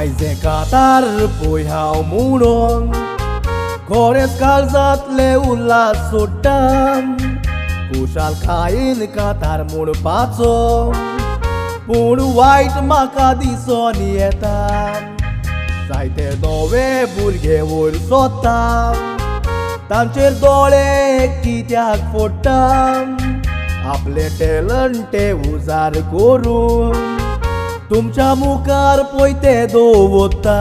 आयजे कातार पळय हांव म्हणून खरेंच काळजांतले उल्हास सोडटा खुशालकायेन कातार म्हणपाचो पूण वायट म्हाका दिसून येता जायते नवे भुरगे वयर सोदता तांचेर दोळे कित्याक फोडटा आपले टॅलंट ते उजार करून तुमच्या मुखार पळयते दवरता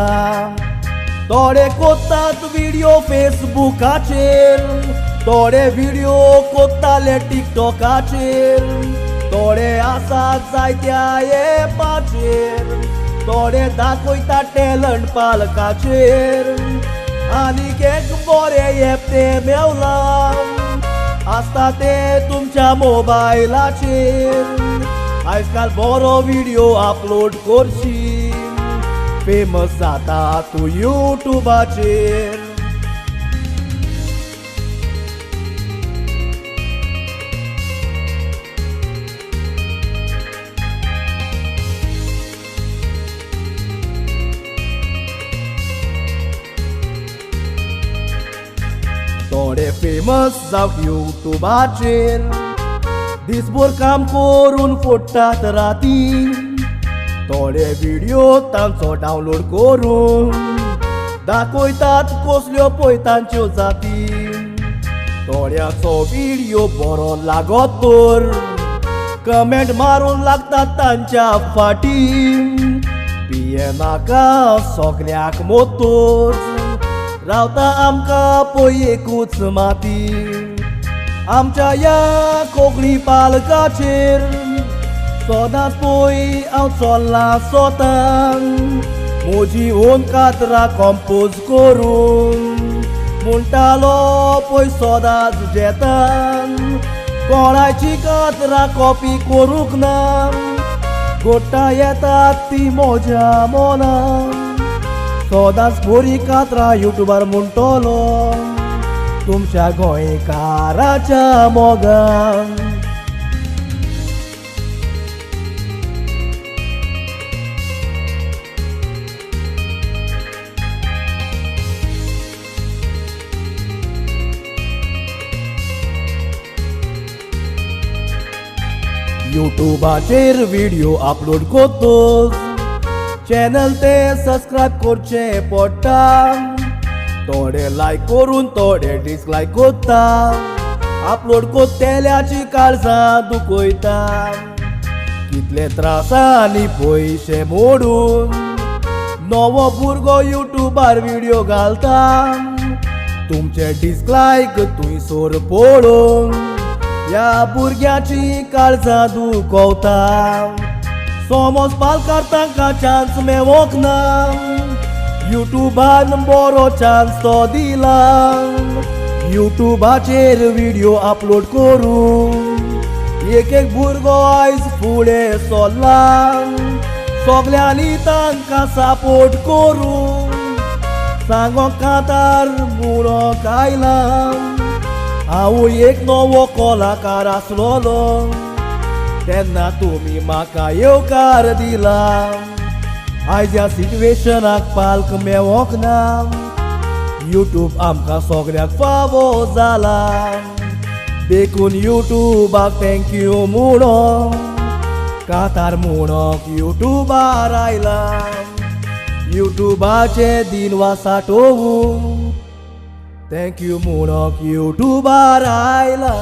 थोडे कोत्तात व्हिडिओ फेसबुकाचेर थोडे व्हिडिओ कोत्ताले टिकटॉकाचेर थोडे आसात जायत्या एपाचेर थोडे दाखयता टॅलंट पालकाचेर आनीक एक बरें एप ते मेवला आसता ते तुमच्या मोबायलाचेर आयज काल बरो व्हिडिओ अपलोड करशी फेमस जाता तूं युट्यूबाचेर थोडे फेमस जावंक युट्यूबाचेर दिसभर काम करून फोडटात राती थोडे व्हिडिओ तांचो डावनलोड करून दाखयतात कसल्यो पळयतांच्यो जाती थोड्याचो व्हिडिओ बरो लागत तर कमेंट मारून लागतात तांच्या फाटी पिये नाका सगल्याक मोतोच रावता आमकां पळय एकूच माती आमच्या या कोंकणी पालकाचेर सदांच पळय हांव चल्लां स्वतान म्हजी ओन कातरां कंपोज करून म्हणटालो पळय सदांच जेतान कोणाची कातरां कॉपी करूंक ना गोट्टा येतात ती म्हज्या मनान सदांच बरी कातरां युट्यूबार म्हणटलो तुमच्या गोंयकाराच्या मोगान युट्यूबाचेर व्हिडिओ अपलोड करतोच चॅनल ते सबस्क्रायब करचे पडटा थोडे लायक करून थोडे डिसलायक करता अपलोड कोत्तेल्याची काळजां दुखयता कितले त्रासांनी पयशे मोडून नवो भुरगो युट्यूबार व्हिडिओ घालता तुमचे डिसलायक थंयसर पळोवन ह्या भुरग्याची काळजां दुखवता समज पालकार तांकां चान्स मेळोंक ना युट्यूबान बरो चान्स तो दिला युट्यूबाचेर व्हिडिओ अपलोड करून एक भुरगो आयज फुडें सरला सगल्यांनी तांकां सपोर्ट करून सांगोंक कातार म्हणोंक आयला हांव एक नवो कलाकार आसलोलो तेन्ना तुमी म्हाका येवकार दिला आयज ह्या सिट्युएशनाक पालक मेळोंक ना युट्यूब आमकां सगळ्याक फावो जाला देखून युट्यूबाक थँक्यू म्हणो कातार म्हणोंक युट्यूबार आयला युट्यूबाचे दिनवा सांठोवूंक थँक्यू म्हणोंक युट्यूबार आयला